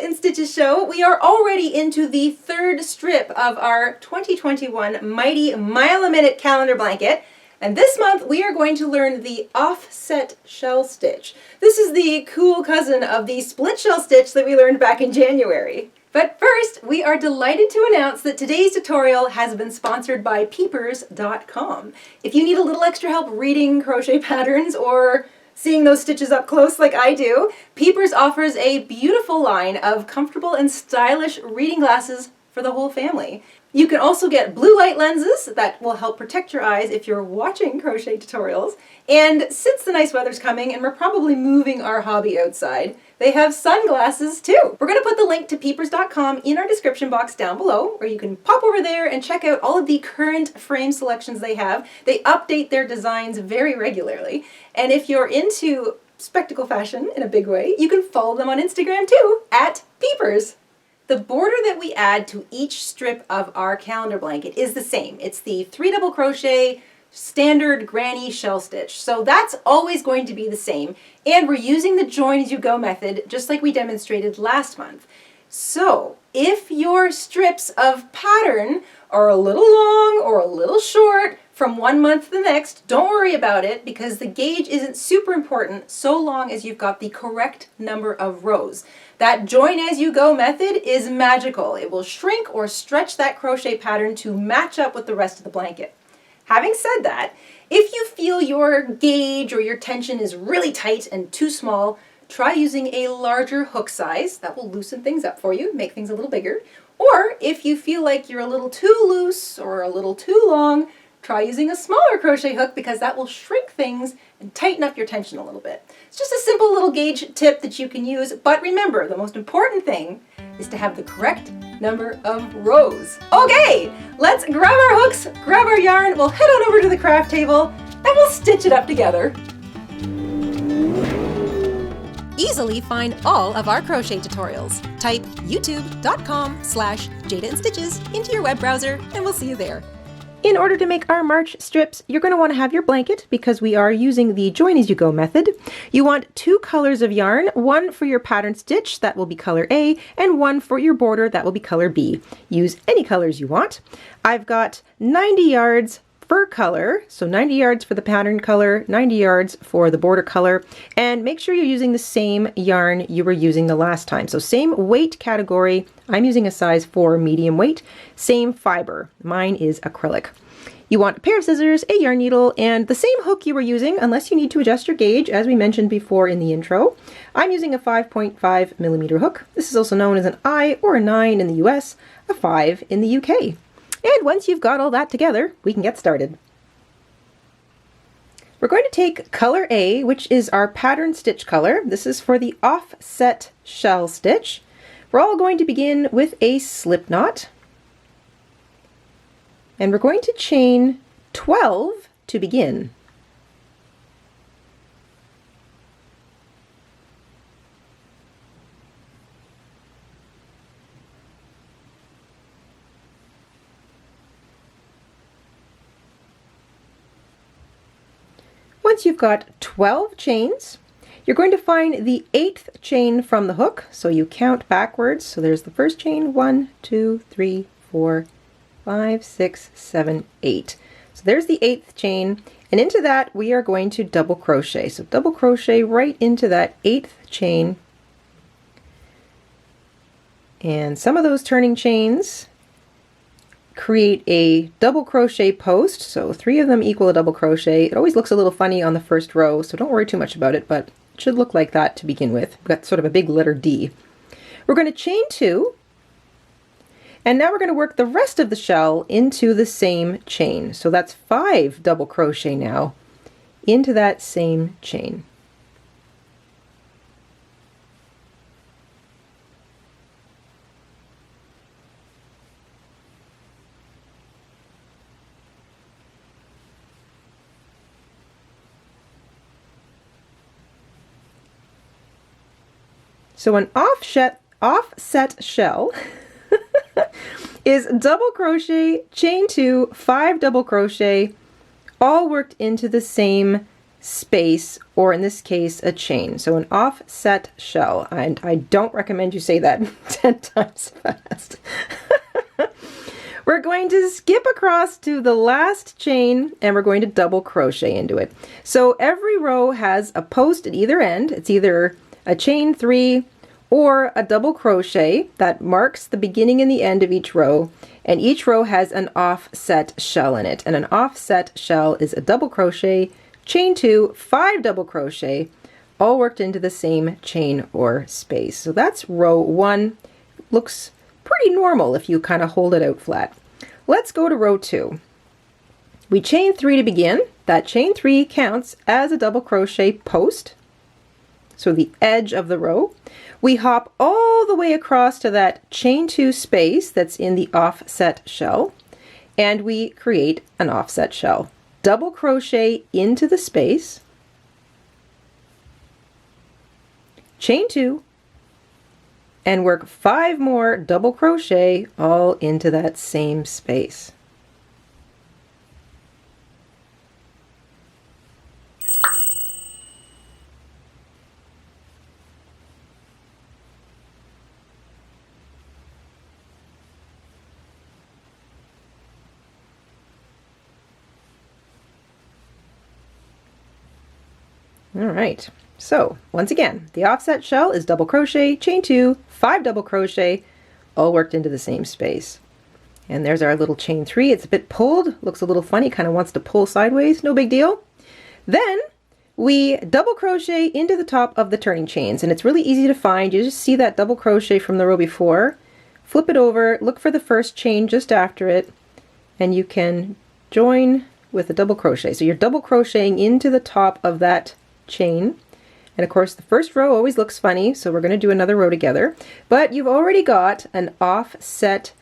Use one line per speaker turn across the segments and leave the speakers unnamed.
InStitches show. We are already into the third strip of our 2021 Mighty Mile a Minute calendar blanket. And this month we are going to learn the offset shell stitch. This is the cool cousin of the split shell stitch that we learned back in January. But first, we are delighted to announce that today's tutorial has been sponsored by peepers.com. If you need a little extra help reading crochet patterns or seeing those stitches up close like I do, Peepers offers a beautiful line of comfortable and stylish reading glasses for the whole family. You can also get blue light lenses that will help protect your eyes if you're watching crochet tutorials. And since the nice weather's coming and we're probably moving our hobby outside, they have sunglasses too. We're going to put the link to peepers.com in our description box down below, where you can pop over there and check out all of the current frame selections they have. They update their designs very regularly. And if you're into spectacle fashion in a big way, you can follow them on Instagram too, at Peepers. The border that we add to each strip of our calendar blanket is the same. It's the 3 double crochet standard granny shell stitch. So that's always going to be the same. And we're using the join as you go method, just like we demonstrated last month. So if your strips of pattern are a little long or a little short from one month to the next, don't worry about it, because the gauge isn't super important so long as you've got the correct number of rows. That join as you go method is magical. It will shrink or stretch that crochet pattern to match up with the rest of the blanket. Having said that, if you feel your gauge or your tension is really tight and too small, try using a larger hook size. That will loosen things up for you, make things a little bigger. Or if you feel like you're a little too loose or a little too long, try using a smaller crochet hook, because that will shrink things and tighten up your tension a little bit. It's just a simple little gauge tip that you can use, but remember, the most important thing is to have the correct number of rows. Okay, let's grab our hooks, grab our yarn, we'll head on over to the craft table, and we'll stitch it up together.
Easily find all of our crochet tutorials. Type youtube.com/JaydaInStitches into your web browser and we'll see you there.
In order to make our March strips, you're going to want to have your blanket, because we are using the join as you go method. You want 2 colors of yarn, one for your pattern stitch, that will be color A, and one for your border, that will be color B. Use any colors you want. I've got 90 yards per color, so 90 yards for the pattern color, 90 yards for the border color, and make sure you're using the same yarn you were using the last time. So same weight category. I'm using a size 4 medium weight, same fiber. Mine is acrylic. You want a pair of scissors, a yarn needle, and the same hook you were using, unless you need to adjust your gauge, as we mentioned before in the intro. I'm using a 5.5 millimeter hook. This is also known as an I or a 9 in the US, a 5 in the UK. And once you've got all that together, we can get started. We're going to take color A, which is our pattern stitch color. This is for the offset shell stitch. We're all going to begin with a slip knot. And we're going to chain 12 to begin. Once you've got 12 chains, you're going to find the 8th chain from the hook. So you count backwards. So there's the first chain, 1, 2, 3, 4, 5, 6, 7, 8. So there's the 8th chain, and into that we are going to double crochet. So double crochet right into that 8th chain. And some of those turning chains create a double crochet post, so 3 of them equal a double crochet. It always looks a little funny on the first row, so don't worry too much about it, but it should look like that to begin with. We've got sort of a big letter D. We're going to chain 2, and now we're going to work the rest of the shell into the same chain. So that's 5 double crochet now into that same chain. So an offset shell is double crochet, chain 2, 5 double crochet, all worked into the same space, or in this case, a chain. So an offset shell. And I don't recommend you say that 10 times fast. We're going to skip across to the last chain and we're going to double crochet into it. So every row has a post at either end. It's either a chain 3 or a double crochet that marks the beginning and the end of each row, and each row has an offset shell in it. And an offset shell is a double crochet, chain 2, 5 double crochet, all worked into the same chain or space. So that's row 1. Looks pretty normal if you kind of hold it out flat. Let's go to row 2. We chain 3 to begin. That chain 3 counts as a double crochet post, so the edge of the row. We hop all the way across to that chain 2 space that's in the offset shell, and we create an offset shell. Double crochet into the space, chain 2, and work 5 more double crochet all into that same space. All right, so once again, the offset shell is double crochet, chain 2, 5 double crochet, all worked into the same space. And there's our little chain 3. It's a bit pulled, looks a little funny, kind of wants to pull sideways, no big deal. Then we double crochet into the top of the turning chains, and it's really easy to find. You just see that double crochet from the row before, flip it over, look for the first chain just after it, and you can join with a double crochet. So you're double crocheting into the top of that chain. And of course the first row always looks funny, so we're going to do another row together. But you've already got an offset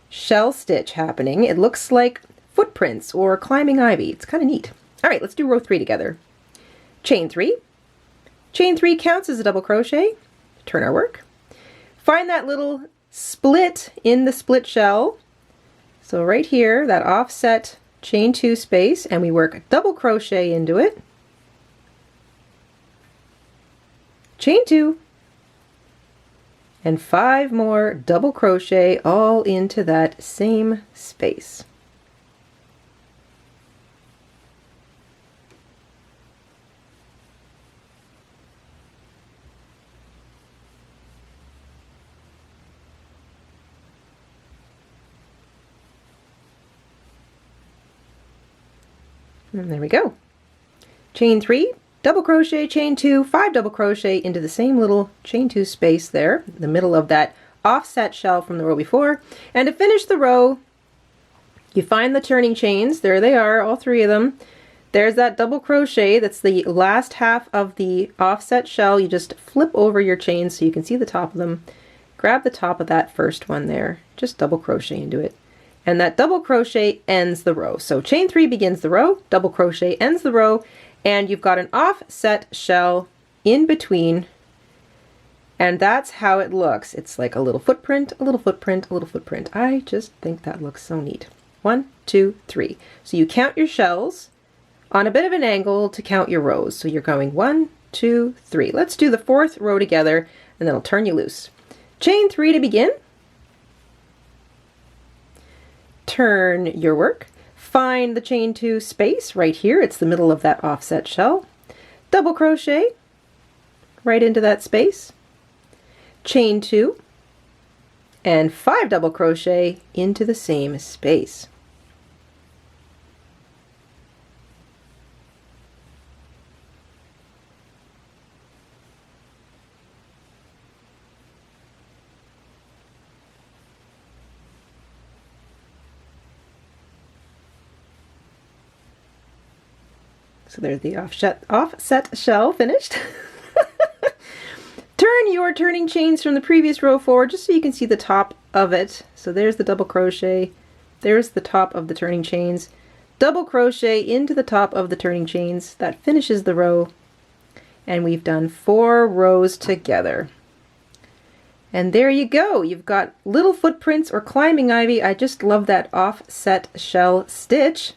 shell stitch happening. It looks like footprints or climbing ivy. It's kind of neat. All right, let's do row 3 together. Chain 3. Chain 3 counts as a double crochet. Turn our work. Find that little split in the split shell. So right here, that offset chain 2 space, and we work double crochet into it. Chain 2, and 5 more double crochet all into that same space. And there we go. Chain 3, double crochet, chain 2, 5 double crochet into the same little chain 2 space there, the middle of that offset shell from the row before. And to finish the row, you find the turning chains. There they are, all 3 of them. There's that double crochet, that's the last half of the offset shell. You just flip over your chains so you can see the top of them. Grab the top of that first one there, just double crochet into it. And that double crochet ends the row. So chain 3 begins the row, double crochet ends the row, and you've got an offset shell in between, and that's how it looks. It's like a little footprint, a little footprint, a little footprint. I just think that looks so neat. 1, 2, 3. So you count your shells on a bit of an angle to count your rows. So you're going 1, 2, 3. Let's do the 4th row together, and then I'll turn you loose. Chain 3 to begin. Turn your work. Find the chain 2 space right here. It's the middle of that offset shell. Double crochet right into that space. Chain 2 and 5 double crochet into the same space. So there's the offset shell finished. Turn your turning chains from the previous row forward just so you can see the top of it. So there's the double crochet, there's the top of the turning chains. Double crochet into the top of the turning chains. That finishes the row, and we've done 4 rows together. And there you go. You've got little footprints or climbing ivy. I just love that offset shell stitch.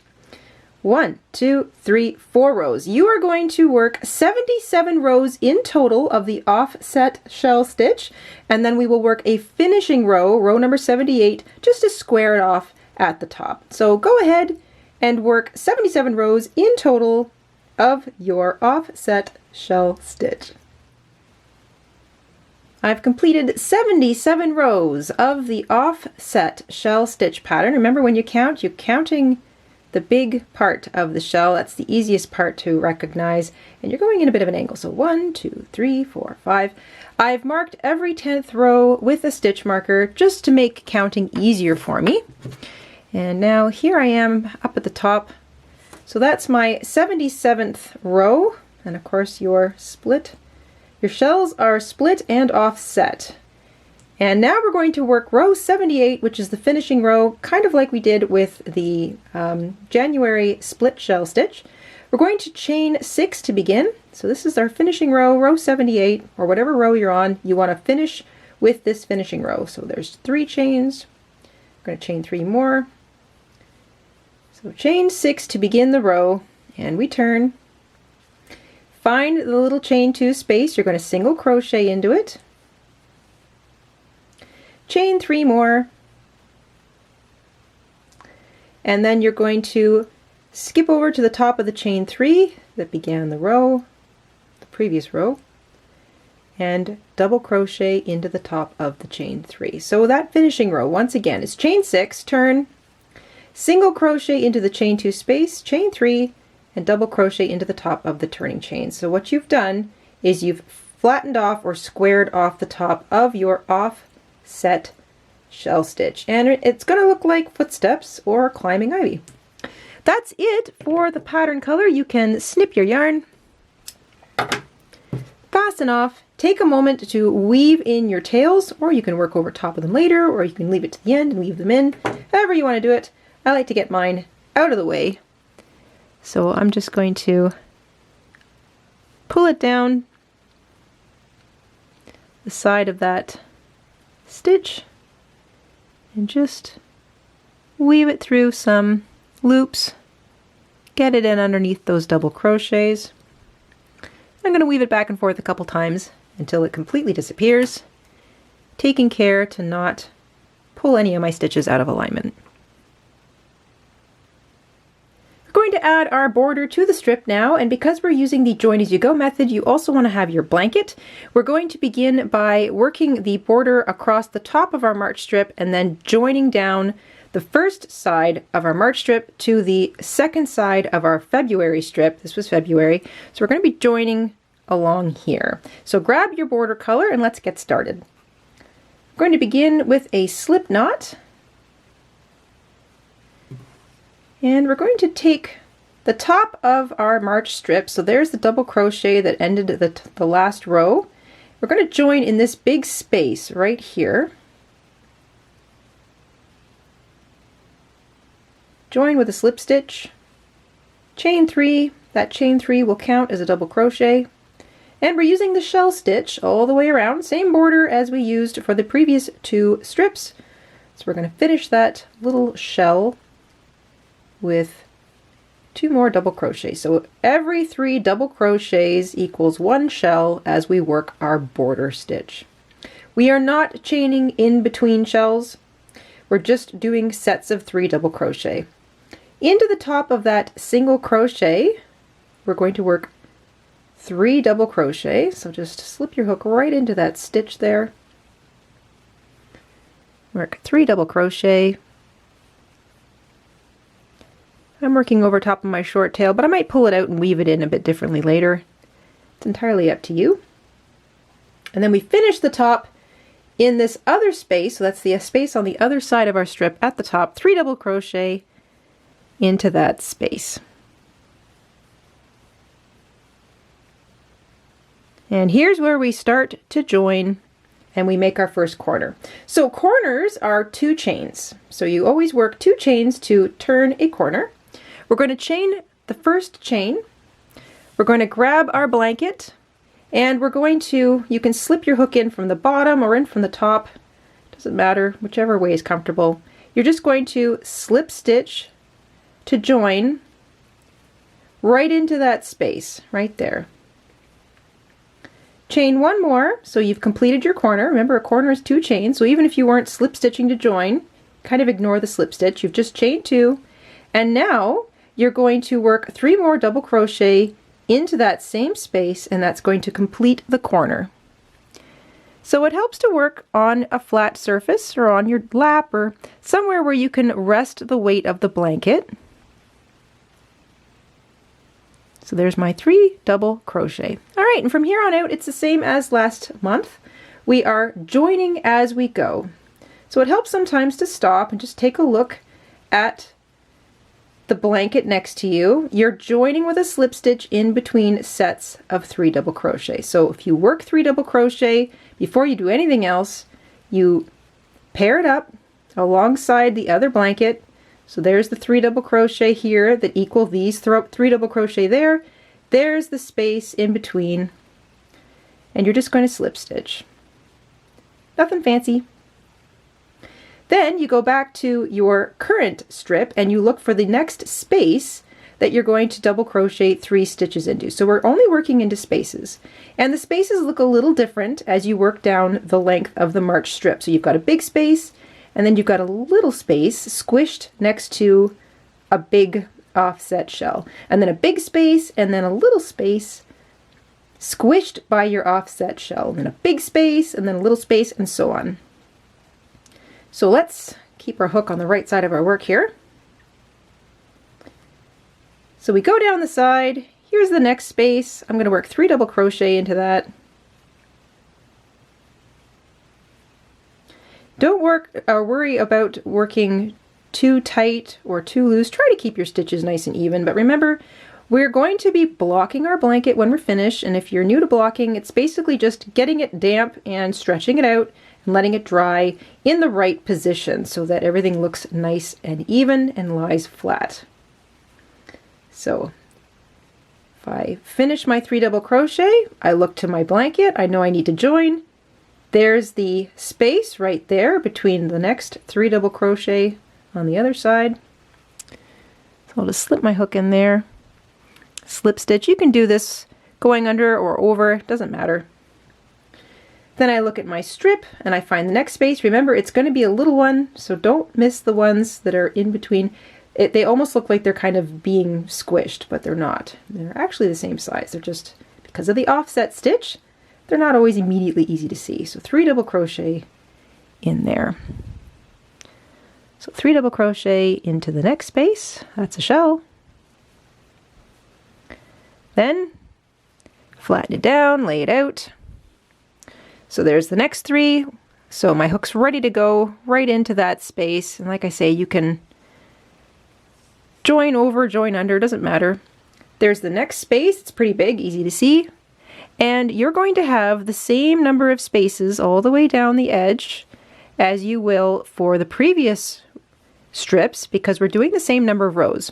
1, 2, 3, 4 rows. You are going to work 77 rows in total of the offset shell stitch, and then we will work a finishing row, row number 78, just to square it off at the top. So go ahead and work 77 rows in total of your offset shell stitch. I've completed 77 rows of the offset shell stitch pattern. Remember, when you count, you're counting the big part of the shell. That's the easiest part to recognize, and you're going in a bit of an angle. So 1, 2, 3, 4, 5. I've marked every 10th row with a stitch marker just to make counting easier for me. And now here I am up at the top. So that's my 77th row, and of course your shells are split and offset. And now we're going to work row 78, which is the finishing row, kind of like we did with the January split shell stitch. We're going to chain 6 to begin. So this is our finishing row, row 78, or whatever row you're on. You want to finish with this finishing row. So there's 3 chains. We're going to chain 3 more. So chain 6 to begin the row, and we turn. Find the little chain 2 space. You're going to single crochet into it. Chain 3 more, and then you're going to skip over to the top of the chain 3 that began the row, the previous row, and double crochet into the top of the chain 3. So that finishing row, once again, is chain 6, turn, single crochet into the chain 2 space, chain 3, and double crochet into the top of the turning chain. So what you've done is you've flattened off or squared off the top of your offset shell stitch, and it's going to look like footsteps or climbing ivy. That's it for the pattern color. You can snip your yarn, fasten off, take a moment to weave in your tails, or you can work over top of them later, or you can leave it to the end and weave them in. However you want to do it. I like to get mine out of the way. So I'm just going to pull it down the side of that stitch and just weave it through some loops, get it in underneath those double crochets. I'm going to weave it back and forth a couple times until it completely disappears, taking care to not pull any of my stitches out of alignment. We're going to add our border to the strip now, and because we're using the join as you go method, you also want to have your blanket. We're going to begin by working the border across the top of our March strip and then joining down the first side of our March strip to the second side of our February strip. This was February, so we're going to be joining along here. So grab your border color and let's get started. We're going to begin with a slip knot. And we're going to take the top of our March strip, so there's the double crochet that ended the last row. We're going to join in this big space right here. Join with a slip stitch, chain 3, that chain 3 will count as a double crochet, and we're using the shell stitch all the way around, same border as we used for the previous 2 strips. So we're going to finish that little shell with 2 more double crochets. So every 3 double crochets equals 1 shell as we work our border stitch. We are not chaining in between shells. We're just doing sets of 3 double crochet. Into the top of that single crochet, we're going to work 3 double crochet. So just slip your hook right into that stitch there. Work 3 double crochet. I'm working over top of my short tail, but I might pull it out and weave it in a bit differently later. It's entirely up to you. And then we finish the top in this other space, so that's the space on the other side of our strip at the top, 3 double crochet into that space. And here's where we start to join and we make our first corner. So corners are 2 chains. So you always work 2 chains to turn a corner. We're going to chain the first chain. We're going to grab our blanket and we're going to, you can slip your hook in from the bottom or in from the top. Doesn't matter, whichever way is comfortable. You're just going to slip stitch to join right into that space right there. Chain one more, so you've completed your corner. Remember, a corner is 2 chains, so even if you weren't slip stitching to join, kind of ignore the slip stitch. You've just chained 2, and now you're going to work 3 more double crochet into that same space, and that's going to complete the corner. So it helps to work on a flat surface or on your lap or somewhere where you can rest the weight of the blanket. So there's my 3 double crochet. All right, and from here on out, it's the same as last month. We are joining as we go. So it helps sometimes to stop and just take a look at the blanket next to you. You're joining with a slip stitch in between sets of 3 double crochet. So if you work 3 double crochet before you do anything else, you pair it up alongside the other blanket. So there's the 3 double crochet here that equal these 3 double crochet there. There's the space in between, and you're just going to slip stitch. Nothing fancy. Then you go back to your current strip and you look for the next space that you're going to double crochet 3 stitches into. So we're only working into spaces, and the spaces look a little different as you work down the length of the March strip. So you've got a big space, and then you've got a little space squished next to a big offset shell, and then a big space, and then a little space squished by your offset shell, and then a big space, and then a little space, and so on. So let's keep our hook on the right side of our work here. So we go down the side, here's the next space. I'm going to work 3 double crochet into that. Don't worry about working too tight or too loose. Try to keep your stitches nice and even, but remember, we're going to be blocking our blanket when we're finished, and if you're new to blocking, it's basically just getting it damp and stretching it out and letting it dry in the right position so that everything looks nice and even and lies flat. So if I finish my 3 double crochet, I look to my blanket, I know I need to join. There's the space right there between the next 3 double crochet on the other side. So I'll just slip my hook in there, slip stitch. You can do this going under or over, doesn't matter. Then I look at my strip and I find the next space. Remember, it's going to be a little one, so don't miss the ones that are in between. They almost look like they're kind of being squished, but they're not. They're actually the same size. They're just, because of the offset stitch, they're not always immediately easy to see. So 3 double crochet in there. So 3 double crochet into the next space. That's a shell. Then flatten it down, lay it out. So there's the next 3. So my hook's ready to go right into that space. And like I say, you can join over, join under, doesn't matter. There's the next space. It's pretty big, easy to see. And you're going to have the same number of spaces all the way down the edge as you will for the previous strips, because we're doing the same number of rows.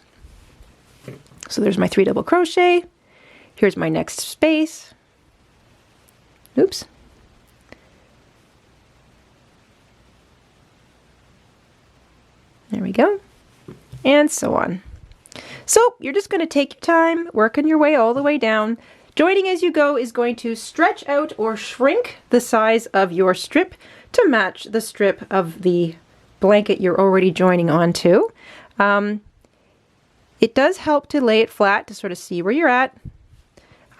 So there's my 3 double crochet. Here's my next space. Oops. There we go. And so on. So you're just going to take your time, working your way all the way down. Joining as you go is going to stretch out or shrink the size of your strip to match the strip of the blanket you're already joining onto. It does help to lay it flat to sort of see where you're at.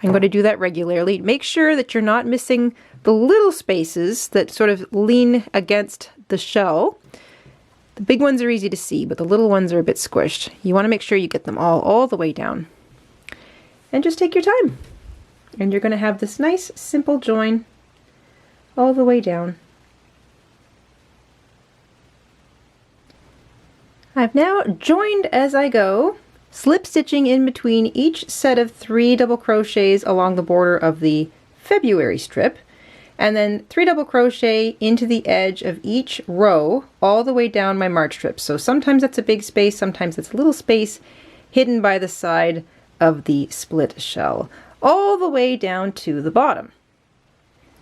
I'm going to do that regularly. Make sure that you're not missing the little spaces that sort of lean against the shell. The big ones are easy to see, but the little ones are a bit squished. You want to make sure you get them all the way down. And just take your time. And you're going to have this nice, simple join all the way down. I've now joined as I go, slip stitching in between each set of 3 double crochets along the border of the February strip, and then 3 double crochet into the edge of each row all the way down my March strip. So sometimes that's a big space, sometimes it's a little space hidden by the side of the split shell, all the way down to the bottom.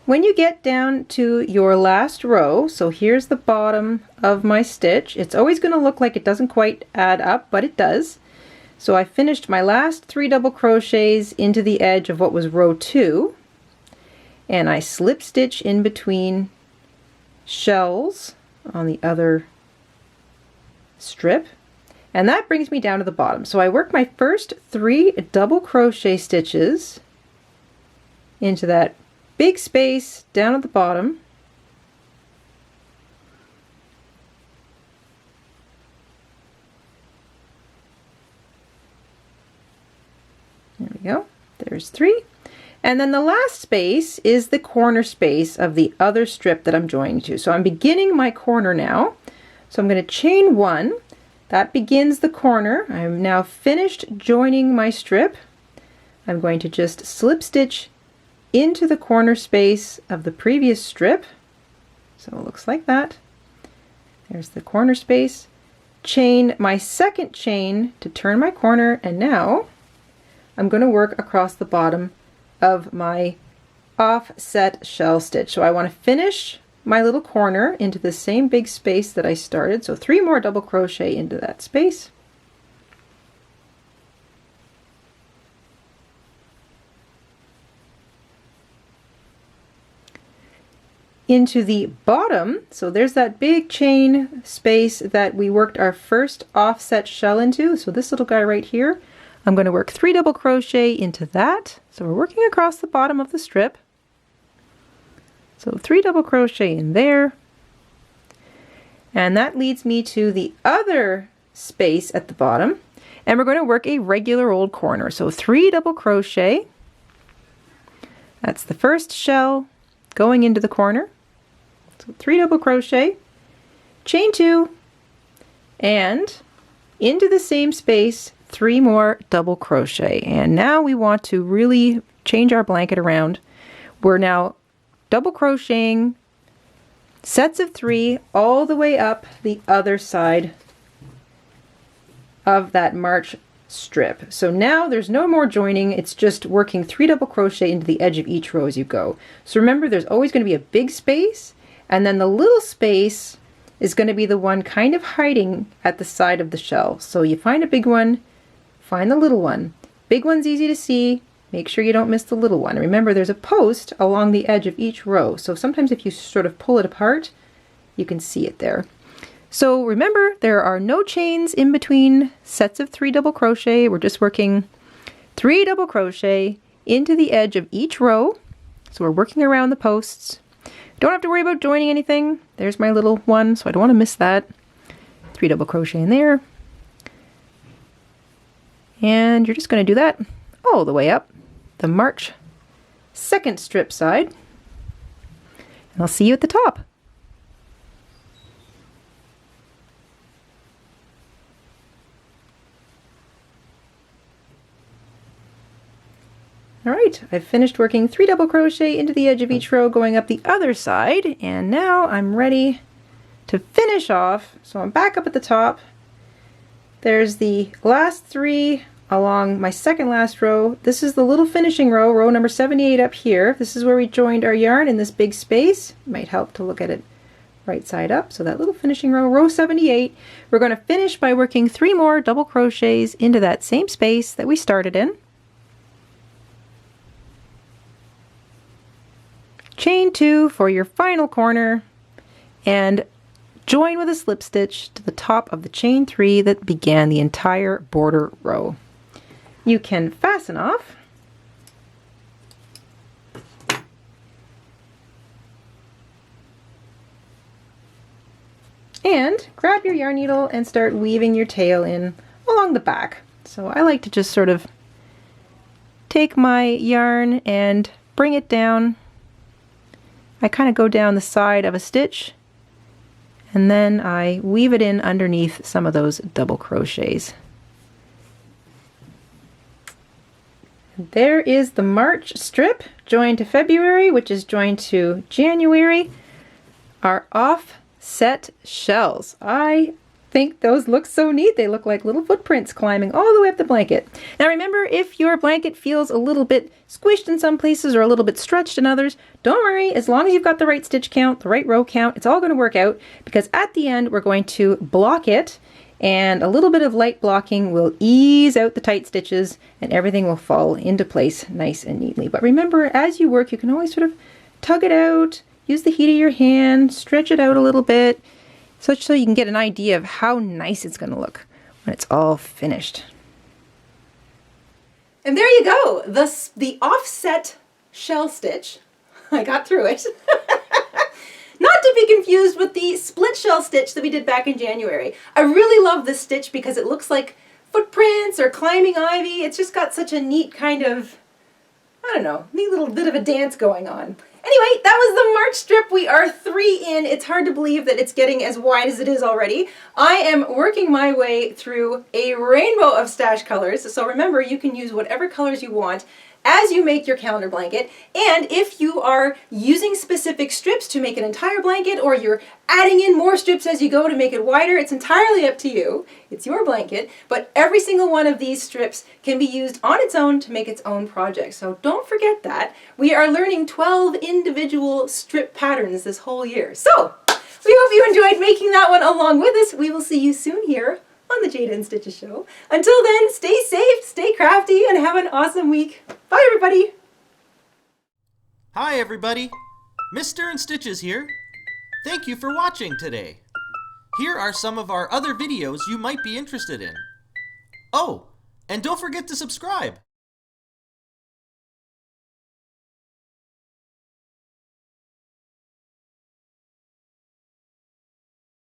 When you get down to your last row, so here's the bottom of my stitch, it's always going to look like it doesn't quite add up, but it does. So I finished my last 3 double crochets into the edge of what was row 2, and I slip stitch in between shells on the other strip, and that brings me down to the bottom. So I work my first 3 double crochet stitches into that big space down at the bottom. There we go. There's 3. And then the last space is the corner space of the other strip that I'm joining to. So I'm beginning my corner now. So I'm going to chain 1. That begins the corner. I'm now finished joining my strip. I'm going to just slip stitch into the corner space of the previous strip. So it looks like that. There's the corner space. Chain my second chain to turn my corner, and now I'm going to work across the bottom of my offset shell stitch. So I want to finish my little corner into the same big space that I started. So 3 more double crochet into that space. Into the bottom, so there's that big chain space that we worked our first offset shell into. So this little guy right here, I'm going to work 3 double crochet into that. So we're working across the bottom of the strip. So 3 double crochet in there. And that leads me to the other space at the bottom. And we're going to work a regular old corner. So 3 double crochet. That's the first shell going into the corner. So 3 double crochet, chain 2, and into the same space 3 more double crochet. And now we want to really change our blanket around. We're now double crocheting sets of 3 all the way up the other side of that March strip. So now there's no more joining, it's just working 3 double crochet into the edge of each row as you go. So remember, there's always going to be a big space, and then the little space is going to be the one kind of hiding at the side of the shell. So you find a big one, find the little one. Big one's easy to see, make sure you don't miss the little one. Remember, there's a post along the edge of each row, so sometimes if you sort of pull it apart, you can see it there. So remember, there are no chains in between sets of 3 double crochet. We're just working 3 double crochet into the edge of each row. So we're working around the posts. Don't have to worry about joining anything. There's my little one, so I don't want to miss that. 3 double crochet in there. And you're just going to do that all the way up the March 2nd strip side. And I'll see you at the top. Alright, I've finished working 3 double crochet into the edge of each row going up the other side, and now I'm ready to finish off. So I'm back up at the top. There's the last 3 along my second last row. This is the little finishing row, row number 78 up here. This is where we joined our yarn in this big space. It might help to look at it right side up. So that little finishing row, row 78. We're going to finish by working 3 more double crochets into that same space that we started in. Chain 2 for your final corner, and join with a slip stitch to the top of the chain 3 that began the entire border row. You can fasten off and grab your yarn needle and start weaving your tail in along the back. So I like to just sort of take my yarn and bring it down. I kind of go down the side of a stitch, and then I weave it in underneath some of those double crochets. There is the March strip joined to February, which is joined to January. Our offset shells. I think those look so neat. They look like little footprints climbing all the way up the blanket. Now remember, if your blanket feels a little bit squished in some places or a little bit stretched in others, don't worry. As long as you've got the right stitch count, the right row count, it's all going to work out, because at the end we're going to block it and a little bit of light blocking will ease out the tight stitches and everything will fall into place nice and neatly. But remember, as you work, you can always sort of tug it out, use the heat of your hand, stretch it out a little bit, so you can get an idea of how nice it's going to look when it's all finished. And there you go, the offset shell stitch. I got through it. Not to be confused with the split shell stitch that we did back in January. I really love this stitch because it looks like footprints or climbing ivy. It's just got such a neat kind of, I don't know, neat little bit of a dance going on. Anyway, that was the March strip. We are 3 in. It's hard to believe that it's getting as wide as it is already. I am working my way through a rainbow of stash colors. So remember, you can use whatever colors you want as you make your calendar blanket. And if you are using specific strips to make an entire blanket, or you're adding in more strips as you go to make it wider, it's entirely up to you. It's your blanket, but every single one of these strips can be used on its own to make its own project. So don't forget that. We are learning 12 individual strip patterns this whole year. So we hope you enjoyed making that one along with us. We will see you soon here on the Jayda InStitches show. Until then, stay safe, stay crafty, and have an awesome week. Bye, everybody.
Hi, everybody. Mr. InStitches here. Thank you for watching today. Here are some of our other videos you might be interested in. Oh, and don't forget to subscribe.